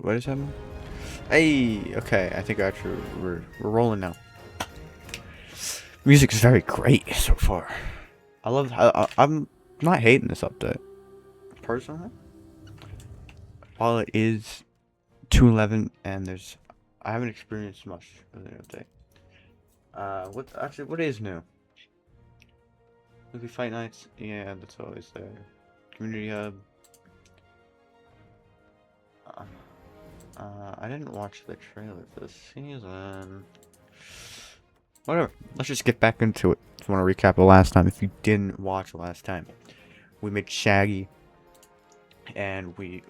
What is happening? Hey, okay, I think actually we're rolling now. Music is very great so far. I'm not hating this update. Personally, while it is 2.11 and I haven't experienced much of the update. What is new? Weekly fight nights, yeah, that's always there. Community hub. Uh, I didn't watch the trailer for this season. Whatever. Let's just get back into it. If you want to recap the last time, if you didn't watch the last time, we made Shaggy, and we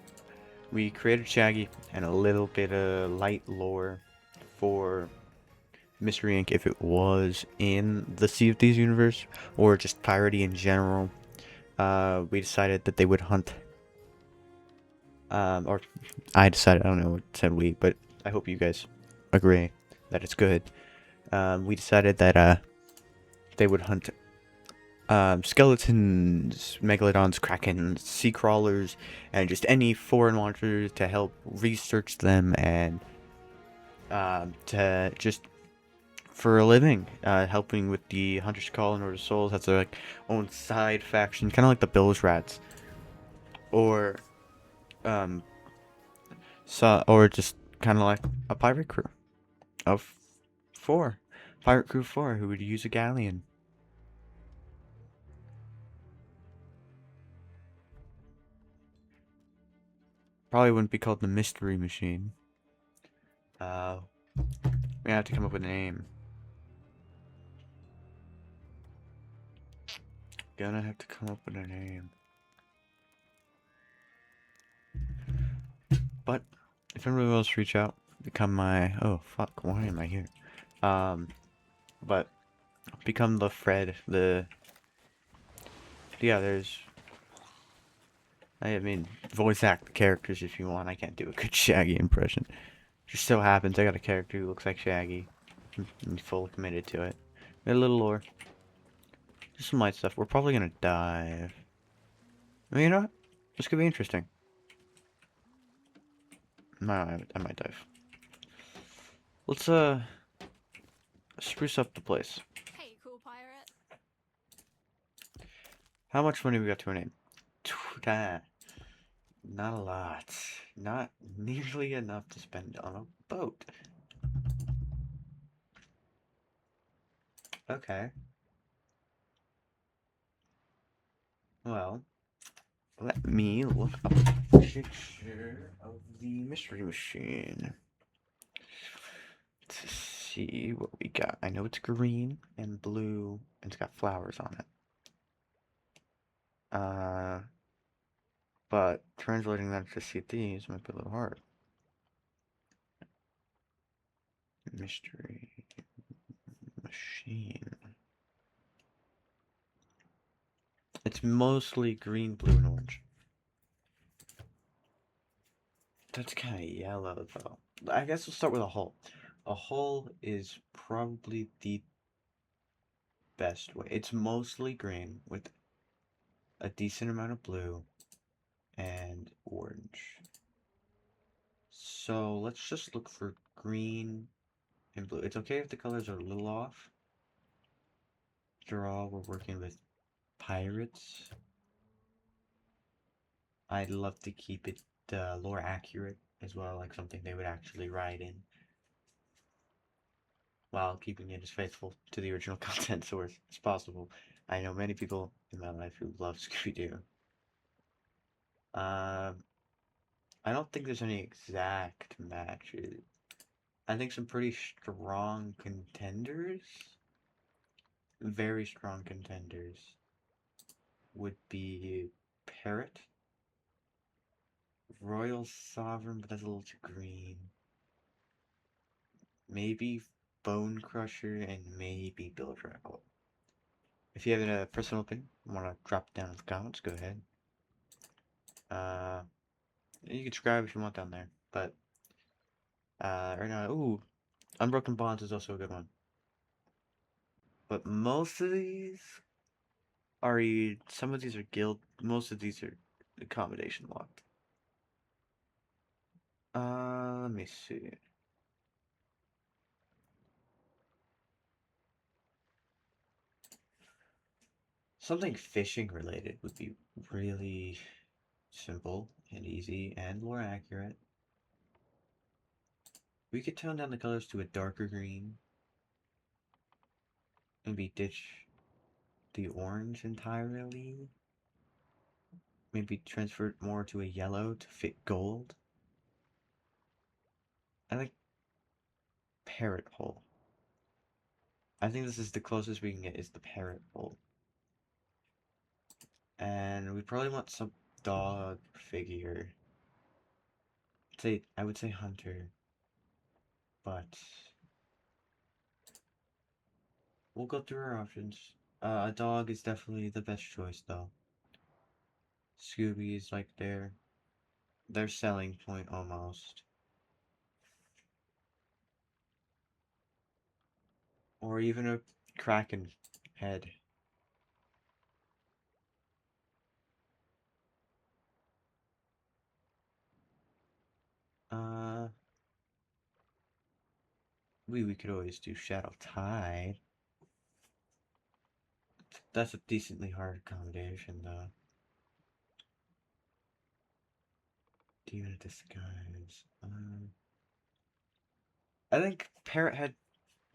created Shaggy and a little bit of light lore for Mystery Inc. if it was in the Sea of Thieves universe or just piratey in general. We decided that they would hunt. Or I decided. I don't know what said we, but I hope you guys agree that it's good. We decided that they would hunt skeletons, megalodons, krakens, sea crawlers, and just any foreign monsters to help research them and to just for a living, helping with the Hunter's Call and Order of Souls. That's their like own side faction, kind of like the Bills Rats, or um, or just kind of like a pirate crew of four, pirate crew 4 who would use a galleon. Probably wouldn't be called the Mystery Machine. We have to come up with a name. Gonna have to come up with a name. But if anybody wants to reach out, become my oh fuck, why am I here? But become the Fred, there's I mean voice act the characters if you want. I can't do a good Shaggy impression. Just so happens I got a character who looks like Shaggy. I'm fully committed to it. A little lore. Just some light stuff. We're probably gonna dive. I mean, you know what? This could be interesting. No, I might dive. Let's spruce up the place. Hey, cool pirate. How much money we got to our name? Not a lot. Not nearly enough to spend on a boat. Okay. Well, let me look up a picture of the mystery machine to see what we got. I know it's green and blue and it's got flowers on it. But translating that to Sea of Thieves might be a little hard. Mystery machine. It's mostly green, blue, and orange. That's kind of yellow, though. I guess we'll start with a hull. A hull is probably the best way. It's mostly green with a decent amount of blue and orange. So let's just look for green and blue. It's okay if the colors are a little off. After all, we're working with pirates. I'd love to keep it lore accurate as well, like something they would actually write in, while keeping it as faithful to the original content source as possible. I know many people in my life who love Scooby-Doo. Um, I don't think there's any exact matches. I think some pretty strong contenders, very strong contenders, would be Parrot, Royal Sovereign, but that's a little too green. Maybe Bone Crusher, and maybe Bill Drackle. If you have a personal opinion, want to drop it down in the comments, go ahead. You can subscribe if you want down there. But right now, ooh, Unbroken Bonds is also a good one. But most of these are some of these are guild, most of these are accommodation locked. Let me see. Something fishing related would be really simple and easy and more accurate. We could tone down the colors to a darker green. Maybe ditch the orange entirely. Maybe transfer it more to a yellow to fit gold. I like parrot hole. I think this is the closest we can get is the parrot hole. And we probably want some dog figure. I would say hunter, but we'll go through our options. A dog is definitely the best choice though. Scooby is like their selling point almost. Or even a kraken head. Uh, we could always do Shadow Tide. That's a decently hard accommodation though. Demon Disguise. I think Parrot Head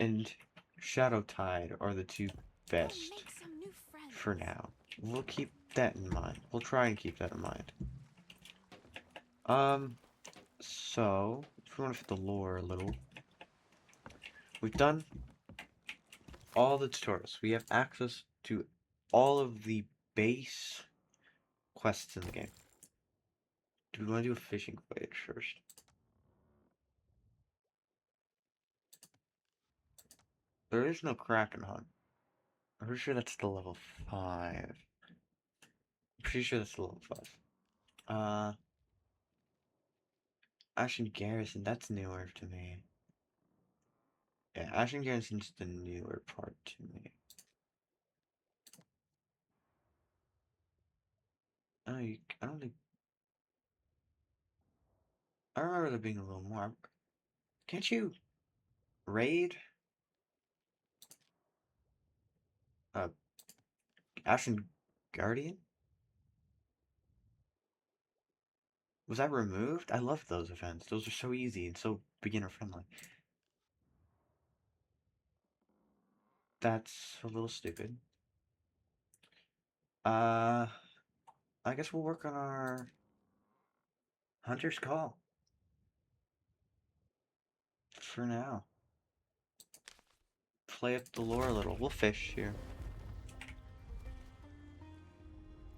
and Shadow Tide are the two best for now. We'll keep that in mind. We'll try and keep that in mind. So, if we want to fit the lore a little, we've done all the tutorials. We have access to all of the base quests in the game. Do we want to do a fishing voyage first? There is no Kraken hunt. I'm pretty sure that's the level 5. I'm pretty sure that's the level 5. Uh, Ashen Garrison, that's newer to me. Yeah, Ashen Garrison's the newer part to me. I don't think... I remember there being a little more. Can't you raid uh, Ashen Guardian? Was that removed? I love those events. Those are so easy and so beginner friendly. That's a little stupid. Uh, I guess we'll work on our Hunter's Call for now. Play up the lore a little. We'll fish here.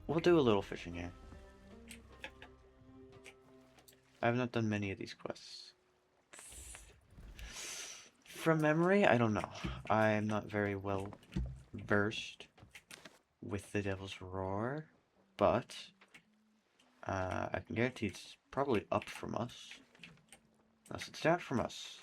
We'll do a little fishing here. I have not done many of these quests. From memory, I don't know. I'm not very well versed with the Devil's Roar, but I can guarantee it's probably up from us. Unless it's down from us.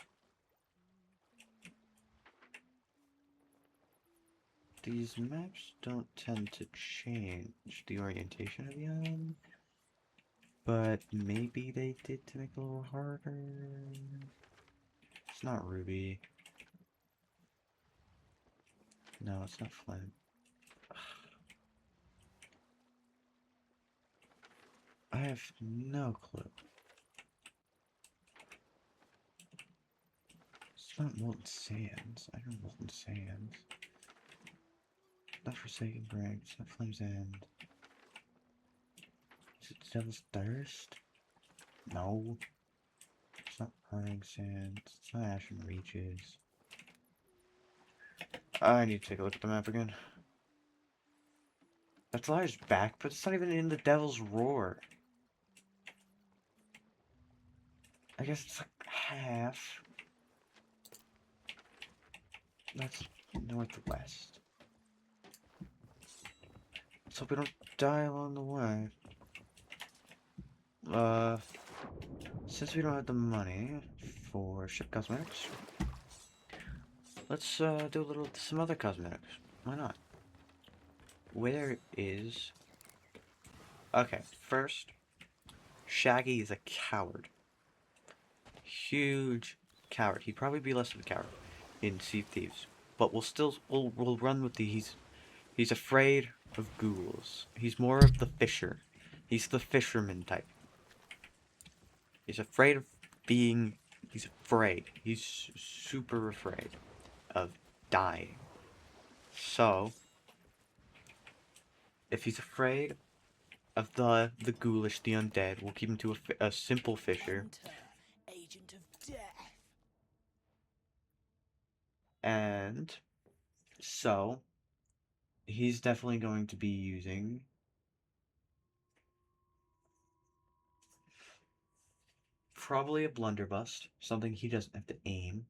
These maps don't tend to change the orientation of the island, but maybe they did to make it a little harder. It's not Ruby. No, it's not Flint. I have no clue. It's not Molten Sands. I know Molten Sands. It's not Forsaken Brink. It's not Flame's End. Is it Devil's Thirst? No. It's not Burning Sands. It's not Ashen Reaches. I need to take a look at the map again. That's Liar's back, but it's not even in the Devil's Roar. I guess it's like half. That's northwest. Let's hope we don't die along the way. Since we don't have the money for ship cosmetics, let's do some other cosmetics. Why not? Where is... Okay, first, Shaggy is a coward. huge coward. He'd probably be less of a coward in Sea of Thieves, but we'll run with the he's afraid of ghouls. He's more of the fisher. He's the fisherman type. He's afraid of being. He's afraid. He's super afraid of dying. So, if he's afraid of the ghoulish, the undead, we'll keep him to a simple fisher. Agent of death. And so, he's definitely going to be using probably a blunderbuss, something he doesn't have to aim.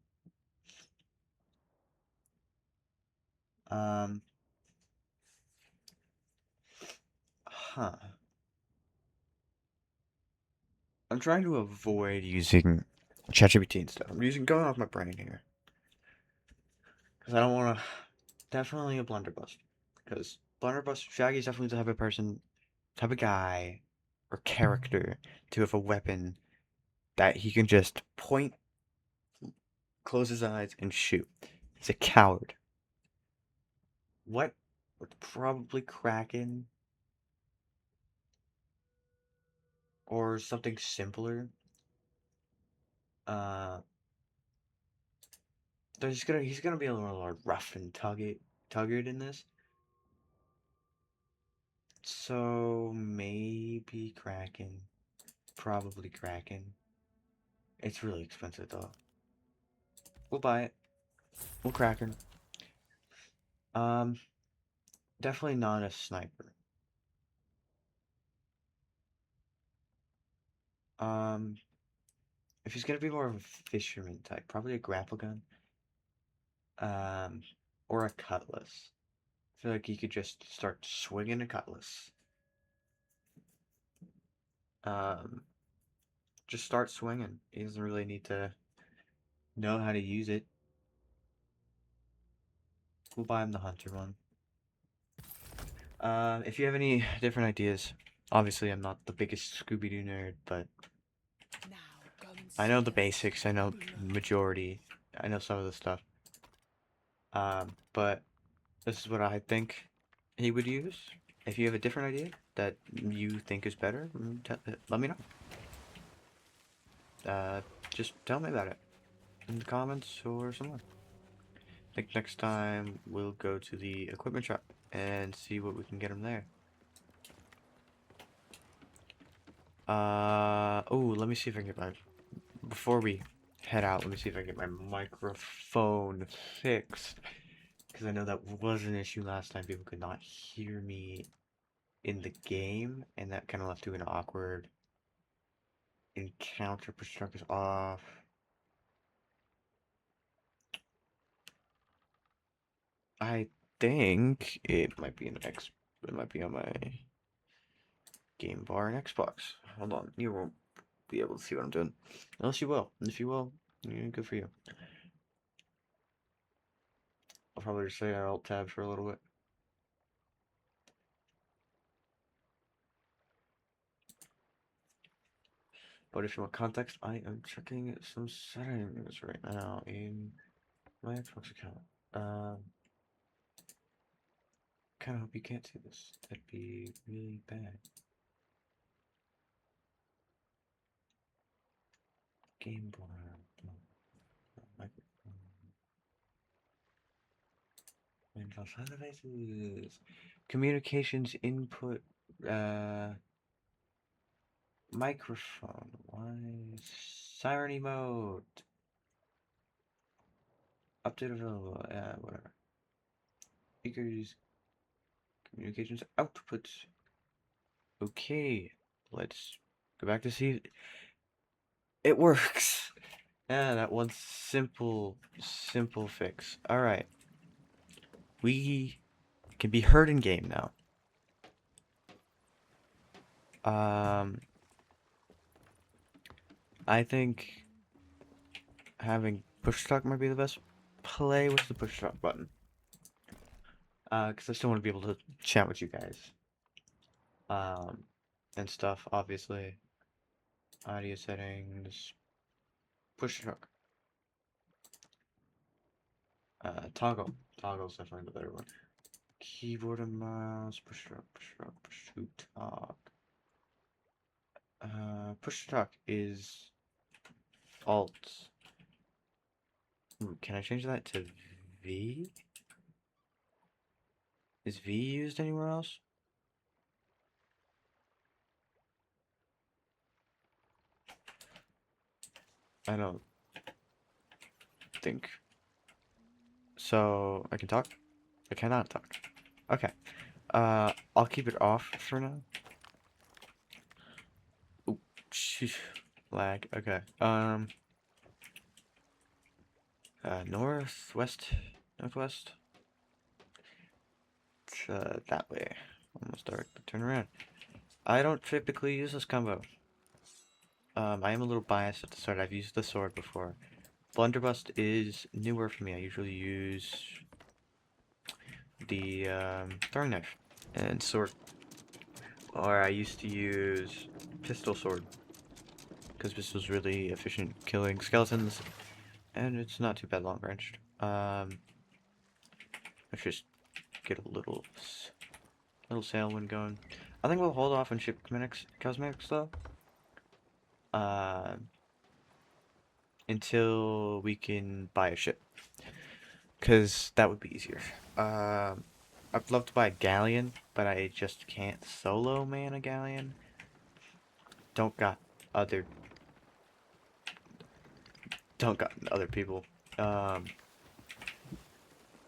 Um, huh. I'm trying to avoid using ChatGPT and stuff. I'm going off my brain here. Because I don't want to. Definitely a blunderbuss. Because blunderbuss, Shaggy's definitely the type of person, type of guy, or character to have a weapon that he can just point, close his eyes, and shoot. He's a coward. What would probably Kraken or something simpler? Uh, he's gonna be a little more rough and tugged in this. So maybe Kraken, probably Kraken. It's really expensive though. We'll buy it. We'll Kraken. Um, definitely not a sniper. Um, if he's gonna be more of a fisherman type, probably a grapple gun. Um, or a cutlass. I feel like he could just start swinging a cutlass. Um, just start swinging. He doesn't really need to know how to use it. We'll buy him the hunter one. If you have any different ideas, obviously I'm not the biggest Scooby-Doo nerd, but I know the basics. I know majority. I know some of the stuff. But this is what I think he would use. If you have a different idea that you think is better, let me know. Just tell me about it in the comments or somewhere. I think next time we'll go to the equipment shop and see what we can get him there. Oh, let me see if I can get my, before we head out, let me see if I can get my microphone fixed. Because I know that was an issue last time. People could not hear me in the game, and that kind of left to an awkward encounter. Push truck is off. I think it might be it might be on my game bar and Xbox. Hold on, you won't be able to see what I'm doing. Unless you will. If you will, yeah, good for you. I'll probably just say Alt tab for a little bit. But if you want context, I am checking some settings right now in my Xbox account. Kind of hope you can't see this. That'd be really bad. Game bar. Microphone. Windows devices. Communications input. Microphone. Why? Siren mode. Update available. Yeah, whatever. Speakers. Communications output. Okay. Let's go back to see. It works. Yeah, that one simple fix. Alright. We can be heard in game now. I think having push talk might be the best play. What's the push talk button? Because I still want to be able to chat with you guys. And stuff, obviously. Audio settings. Push truck. Toggle. Toggle's definitely the better one. Keyboard and mouse. Push truck. Push truck. Push to talk. Push to talk is Alt. Ooh, can I change that to V? Is V used anywhere else? I don't think. So I can talk? I cannot talk. Okay. I'll keep it off for now. Ooh, sheesh. Lag. Okay. North, west, northwest. It's, that way. Almost dark, but turn around. I don't typically use this combo. I am a little biased at the start. I've used the sword before. Blunderbuss is newer for me. I usually use the throwing knife and sword. Or I used to use pistol sword. Because pistol's really efficient killing skeletons. And it's not too bad long ranged. Let's just get a little sailwind going. I think we'll hold off on ship cosmetics though. Until we can buy a ship. Because that would be easier. I'd love to buy a galleon, but I just can't solo man a galleon. Don't got other people.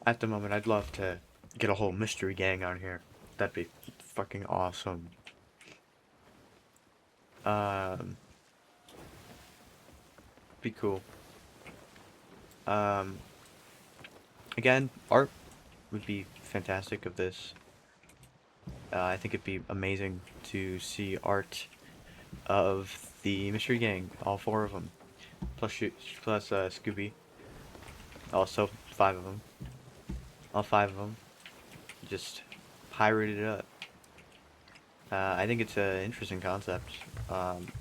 At the moment, I'd love to get a whole mystery gang on here. That'd be fucking awesome. Be cool. Again, art would be fantastic of this. I think it'd be amazing to see art of the mystery gang, all four of them, plus Scooby. Also 5 of them. All 5 of them. Just pirated it up. I think it's an interesting concept.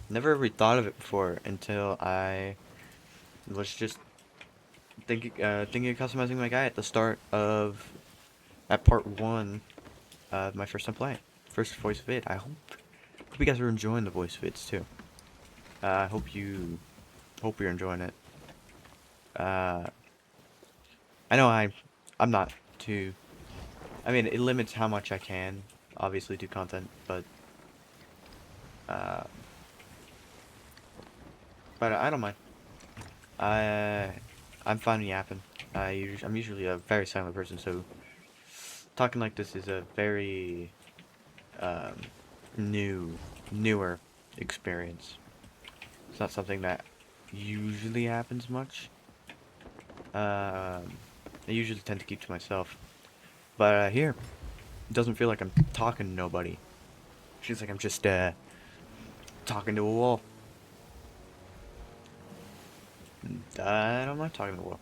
Never really thought of it before until I was just thinking of customizing my guy at the start of part 1 of my first time playing. First voice vid. I hope you guys are enjoying the voice vids too. I hope you're enjoying it. I know I'm not too. I mean, it limits how much I can obviously do content, but I don't mind. I'm fine yapping. I'm usually a very silent person, so talking like this is a very newer experience. It's not something that usually happens much. I usually tend to keep to myself, but here, it doesn't feel like I'm talking to nobody. It feels like I'm just talking to a wall. I don't mind talking to the wall.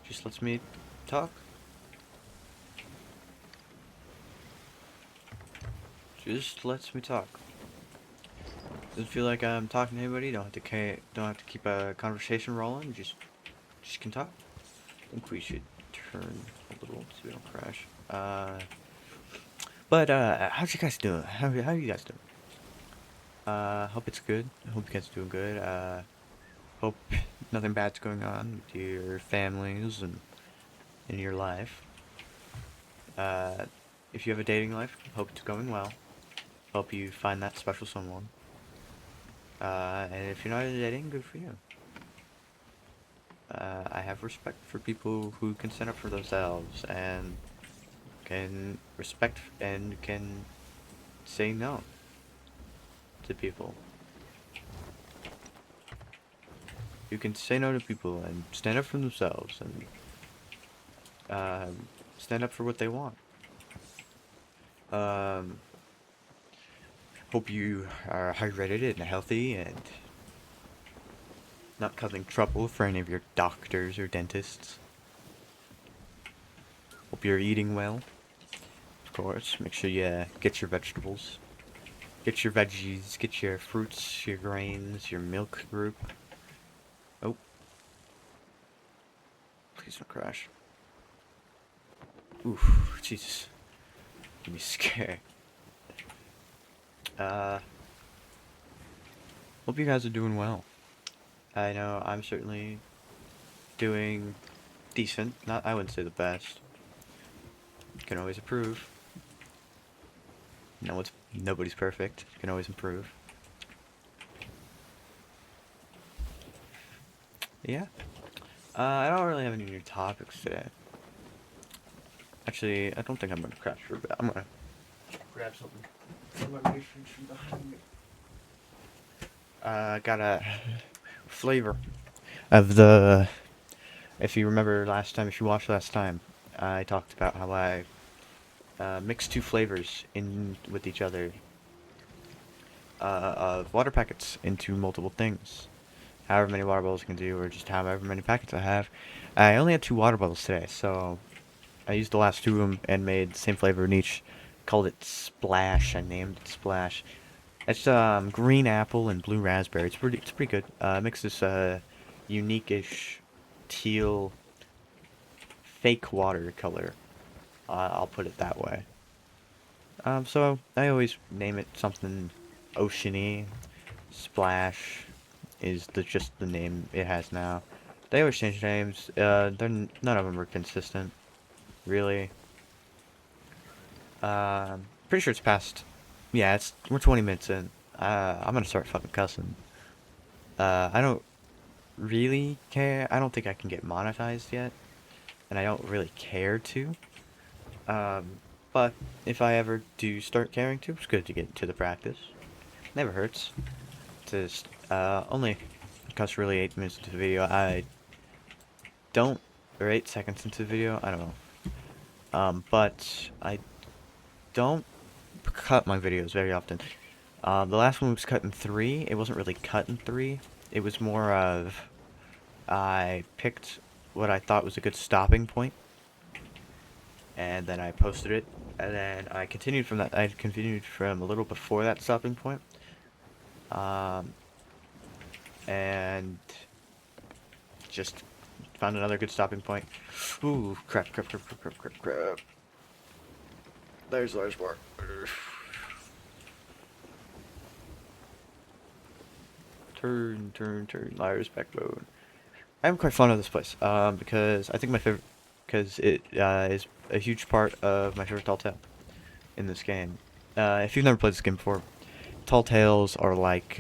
Just lets me talk. Just lets me talk. Doesn't feel like I'm talking to anybody. Don't have to keep a conversation rolling. Just can talk. I think we should turn a little so we don't crash. But how's you guys doing? How you guys doing? Hope it's good. Hope you guys are doing good. Hope nothing bad's going on with your families and in your life. If you have a dating life, hope it's going well. Hope you find that special someone. And if you're not dating, good for you. I have respect for people who can stand up for themselves and can respect and can say no to people. You can say no to people and stand up for themselves and stand up for what they want. Hope you are hydrated and healthy and not causing trouble for any of your doctors or dentists. Hope you're eating well. Of course, make sure you get your vegetables. Get your veggies, get your fruits, your grains, your milk group. Oh, please don't crash. Oof, Jesus. Give me scared. Uh, hope you guys are doing well. I know I'm certainly doing decent. Not, I wouldn't say the best. Can always improve. Nobody's perfect. Can always improve. Yeah. I don't really have any new topics today. Actually, I don't think I'm gonna crash for a bit. I'm gonna grab something from my refrigerator behind me. Got a flavor of the. If you remember last time, if you watched last time, I talked about how I mixed two flavors in with each other of water packets into multiple things. However many water bottles I can do, or just however many packets I have. I only had two water bottles today, so I used the last two of them and made the same flavor in each. Called it Splash. I named it Splash. It's green apple and blue raspberry. It's pretty good. Makes this unique-ish teal fake water color. I'll put it that way. So I always name it something oceany. Splash is just the name it has now. They always change names. None of them are consistent, really. Pretty sure it's past. Yeah, we're 20 minutes in. I'm gonna start fucking cussing. I don't really care. I don't think I can get monetized yet, and I don't really care to. Um, but if I ever do start caring to, it's good to get into the practice. Never hurts. Just only cuss really 8 minutes into the video. I don't, or 8 seconds into the video. I don't know. But I don't cut my videos very often. The last one was cut in 3. It wasn't really cut in 3. It was more of I picked what I thought was a good stopping point, and then I posted it, and then I continued from that. I continued from a little before that stopping point, um, and just found another good stopping point. Ooh, crap, crap, crap, crap, crap, crap, crap. There's large bar. Turn, turn, turn. Liar's backbone. I'm quite fond of this place, because I think because it is a huge part of my favorite tall tale in this game. If you've never played this game before, tall tales are like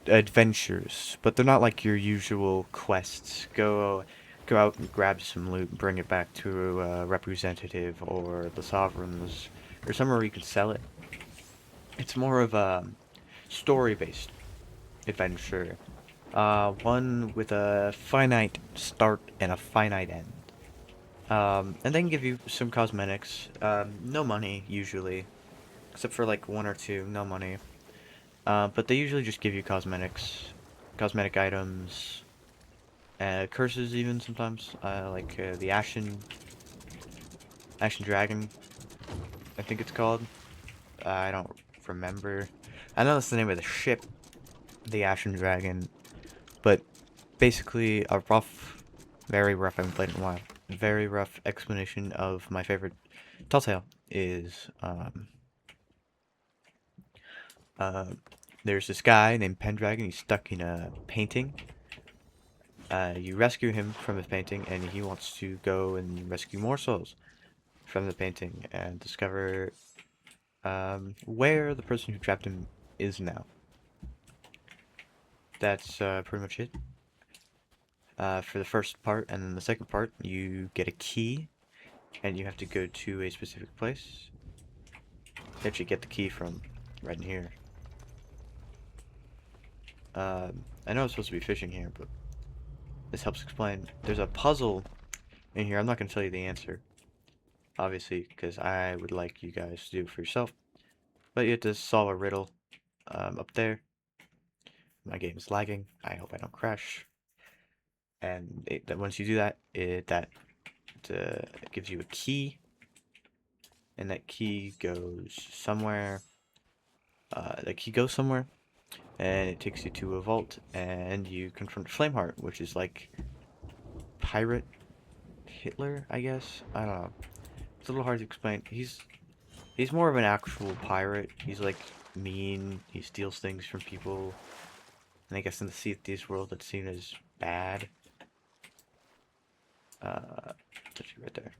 adventures, but they're not like your usual quests. Go out and grab some loot and bring it back to a representative or the sovereigns, or somewhere where you can sell it. It's more of a story-based adventure. One with a finite start and a finite end. And they can give you some cosmetics. No money, usually. Except for like one or two, no money. But they usually just give you cosmetics. Cosmetic items. Curses even sometimes. Like the Ashen Dragon, I think it's called. I don't remember. I know that's the name of the ship. The Ashen Dragon. But basically a rough, very rough, I haven't played in a while, very rough explanation of my favorite Telltale is, uh, there's this guy named Pendragon, he's stuck in a painting. You rescue him from his painting, and he wants to go and rescue more souls from the painting and discover, where the person who trapped him is now. That's, pretty much it. For the first part, and then the second part, you get a key and you have to go to a specific place. You actually get the key from right in here. I know I'm supposed to be fishing here, but this helps explain. There's a puzzle in here. I'm not going to tell you the answer, obviously, because I would like you guys to do it for yourself. But you have to solve a riddle up there. My game is lagging. I hope I don't crash. And once you do that, it gives you a key. and that key goes somewhere. That key goes somewhere, and it takes you to a vault, and you confront Flameheart, which is like pirate Hitler, I guess. I don't know. It's a little hard to explain. He's more of an actual pirate. He's like mean. He steals things from people. And I guess in the Sea of Thieves world, that's seen as bad. That's right there.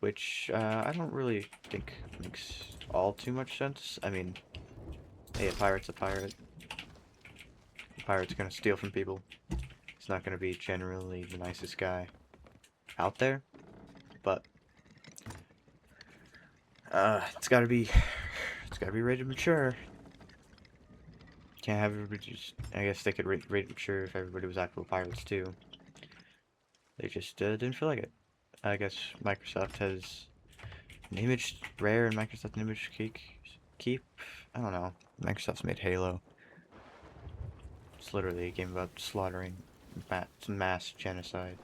Which I don't really think makes all too much sense. I mean, hey, a pirate's a pirate. A pirate's gonna steal from people. He's not gonna be generally the nicest guy out there, but it's gotta be rated mature. Can't have everybody just. I guess they could rate mature if everybody was actual pirates too. They just didn't feel like it. I guess Microsoft has an image rare and Microsoft an image keep. I don't know. Microsoft's made Halo. It's literally a game about slaughtering mass genocide.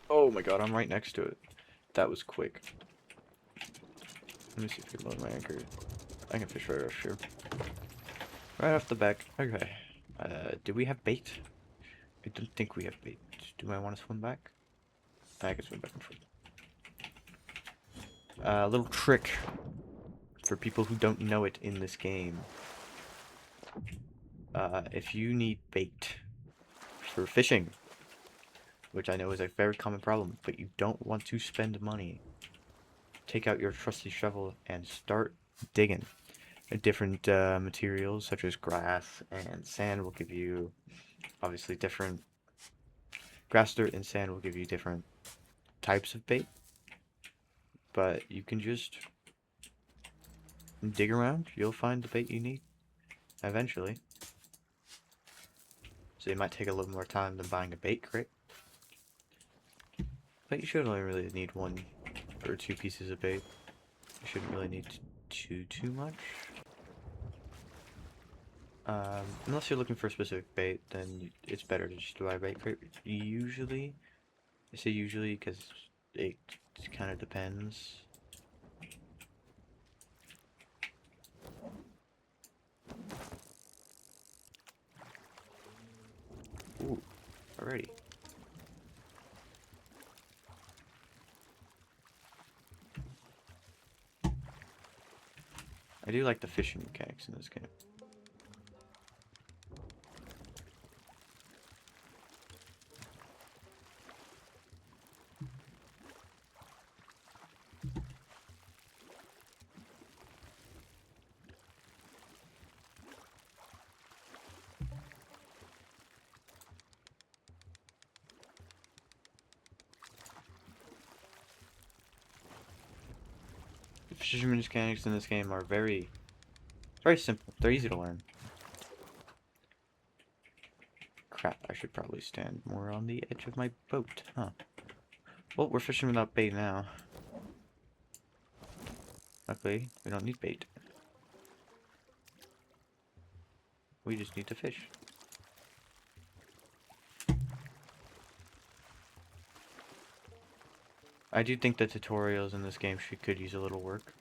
Oh my god, I'm right next to it. That was quick. Let me see if I can load my anchor. I can fish right off here. Right off the back. Okay. Do we have bait? I don't think we have bait. Do I want to swim back? I can swim back and forth. A little trick for people who don't know it in this game. If you need bait for fishing, which I know is a very common problem, but you don't want to spend money, take out your trusty shovel and start digging. Different materials such as grass and sand will give you obviously different. Grass, dirt, and sand will give you different types of bait, but you can just dig around. You'll find the bait you need eventually. So it might take a little more time than buying a bait crate, but you should only really need one or two pieces of bait. You shouldn't really need too much. Unless you're looking for a specific bait, then it's better to just buy a bait crate. Usually, I say usually because it kind of depends. Ooh, alrighty. I do like the fishing mechanics in this game. The fishing mechanics in this game are very simple. They're easy to learn. Crap, I should probably stand more on the edge of my boat, huh? Well, we're fishing without bait now. Luckily, we don't need bait. We just need to fish. I do think the tutorials in this game could use a little work.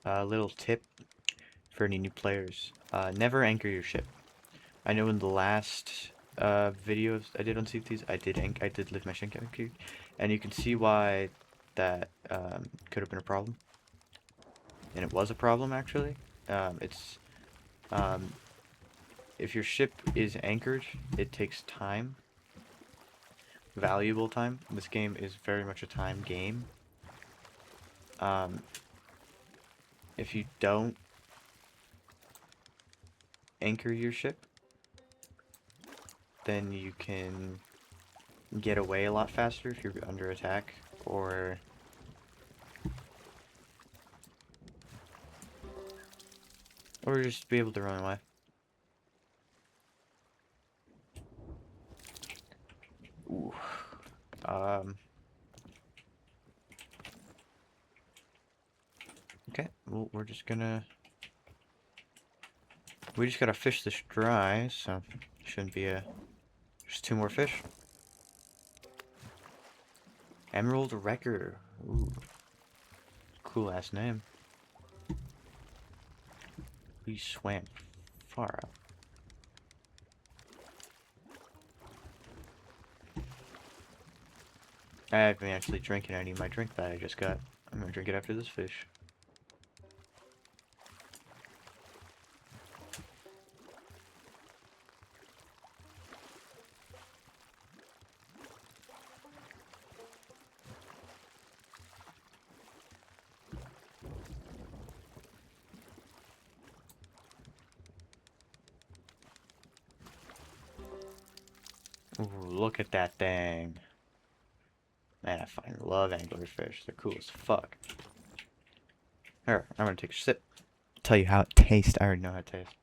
A little tip for any new players. Never anchor your ship. I know in the last video I did on Sea of Thieves, I did leave my ship anchored, and you can see why that could have been a problem. And it was a problem actually. It's if your ship is anchored, it takes time, valuable time. This game is very much a time game. If you don't anchor your ship, then you can get away a lot faster if you're under attack, or just be able to run away. Ooh. Okay, well, we just gotta fish this dry, so shouldn't be just 2 more fish. Emerald Wrecker. Ooh, cool ass name. We swam far out. I haven't actually drinking any of my drink that I just got. I'm gonna drink it after this fish. Ooh, look at that thing. Man, I fucking love anglerfish. They're cool as fuck. Here, I'm gonna take a sip. Tell you how it tastes. I already know how it tastes.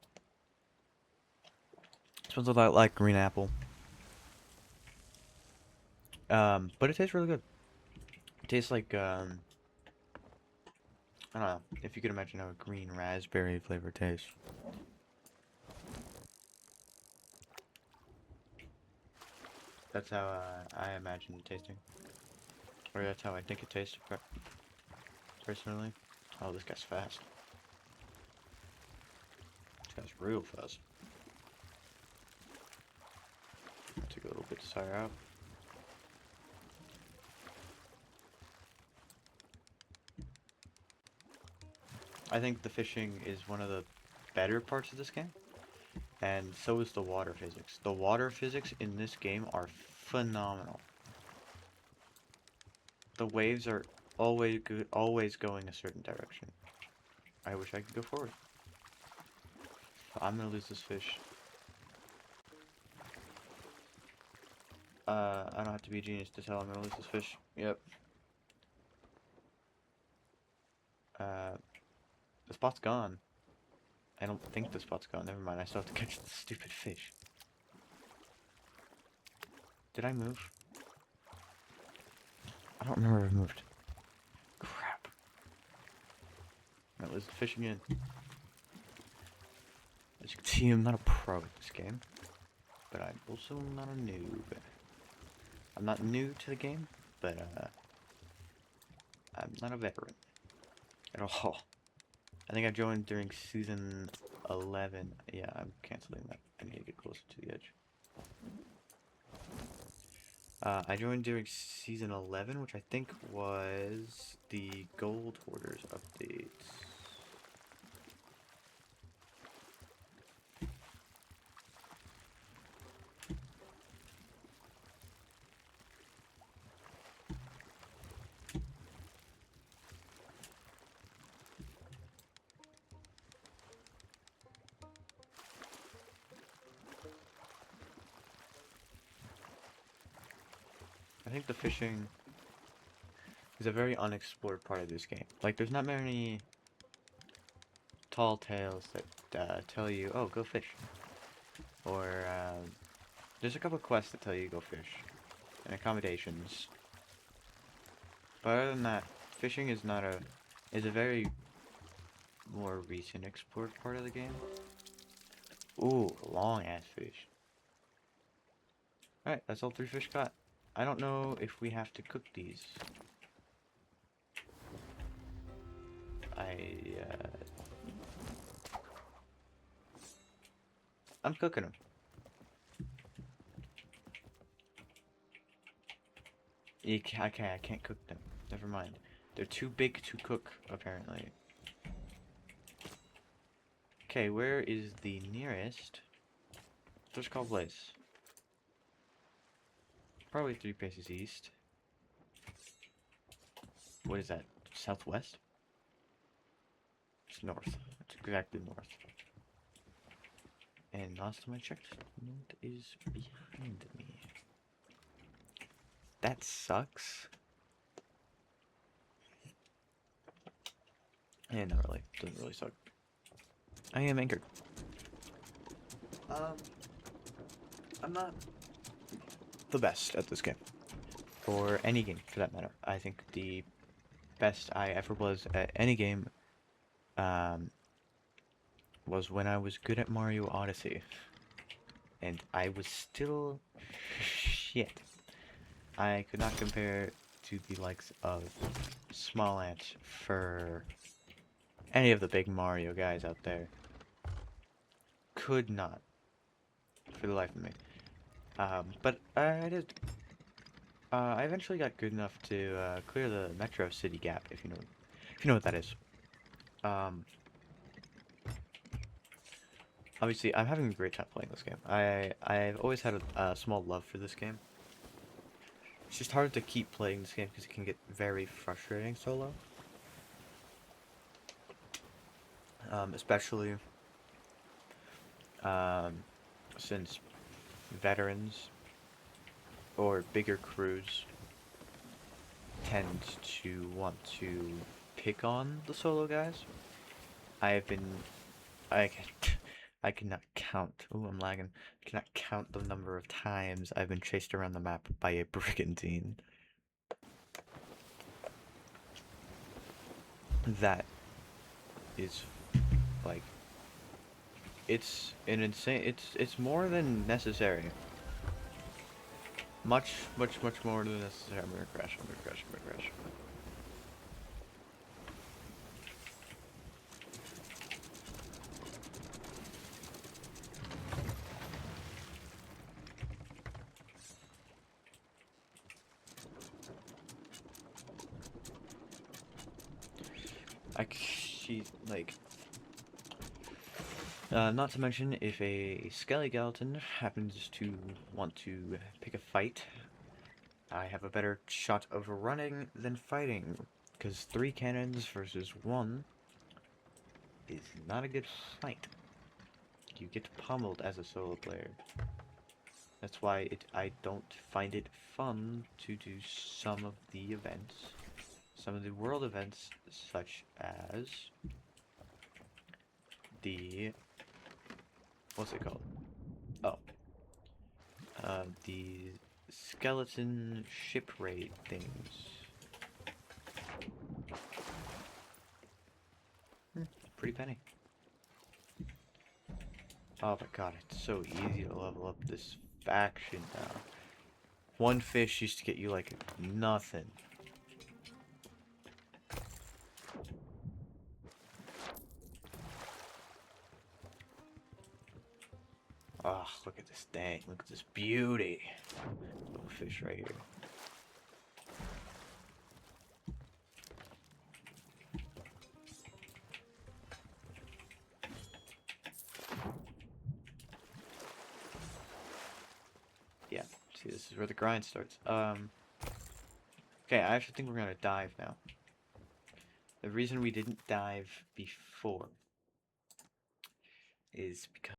Smells a lot like green apple. But it tastes really good. It tastes like, I don't know, if you could imagine how a green raspberry flavor tastes. That's how, I imagine it tasting. Or that's how I think it tastes, personally. Oh, this guy's fast. This guy's real fast. Take a little bit to tire out. I think the fishing is one of the better parts of this game, and so is the water physics. The water physics in this game are phenomenal. The waves are always going a certain direction. I wish I could go forward. I'm gonna lose this fish. I don't have to be a genius to tell I'm gonna lose this fish. Yep. The spot's gone. I don't think the spot's gone. Never mind. I still have to catch the stupid fish. Did I move? I don't remember if I moved. Crap. Alright, let's fish again. As you can see, I'm not a pro at this game. But I'm also not a noob. I'm not new to the game, but I'm not a veteran at all. I think I joined during season 11. Yeah, I'm canceling that. I need to get closer to the edge. I joined during season 11, which I think was the Gold Hoarders updates. I think the fishing is a very unexplored part of this game. Like, there's not many tall tales that tell you, oh, go fish. Or, there's a couple quests that tell you go fish. And accommodations. But other than that, fishing is a very more recent explored part of the game. Ooh, long ass fish. Alright, that's all 3 fish caught. I don't know if we have to cook these. I'm cooking them. Okay, I can't cook them. Never mind. They're too big to cook, apparently. Okay, where is the nearest fish call place? Probably 3 places east. What is that? Southwest? It's north. It's exactly north. And last time I checked, north is behind me. That sucks. Yeah, not really. Doesn't really suck. I am anchored. I'm not the best at this game. Or any game, for that matter. I think the best I ever was at any game was when I was good at Mario Odyssey. And I was still shit. I could not compare to the likes of Small Ant for any of the big Mario guys out there. Could not, for the life of me. But I did. I eventually got good enough to clear the Metro City gap, if you know what that is. Um, Obviously, I'm having a great time playing this game. I've always had a small love for this game. It's just hard to keep playing this game because it can get very frustrating solo. Especially um, since veterans or bigger crews tend to want to pick on the solo guys. I have been, I can, I cannot count. Oh, I'm lagging. I cannot count the number of times I've been chased around the map by a brigantine. That is like, it's an insane. It's more than necessary. Much, much, much more than necessary. I'm gonna crash. I'm gonna crash. I'm gonna crash. She's like, not to mention if a skeleton happens to want to pick a fight, I have a better shot of running than fighting, because 3 cannons versus 1 is not a good fight. You get pummeled as a solo player. That's why I don't find it fun to do some of the events. Some of the world events, such as the... what's it called? Oh. The skeleton ship raid things. Pretty penny. Oh my god, it's so easy to level up this faction now. One fish used to get you like nothing. Oh, look at this thing. Look at this beauty. Little fish right here. Yeah, see, this is where the grind starts. Okay, I actually think we're gonna dive now. The reason we didn't dive before is because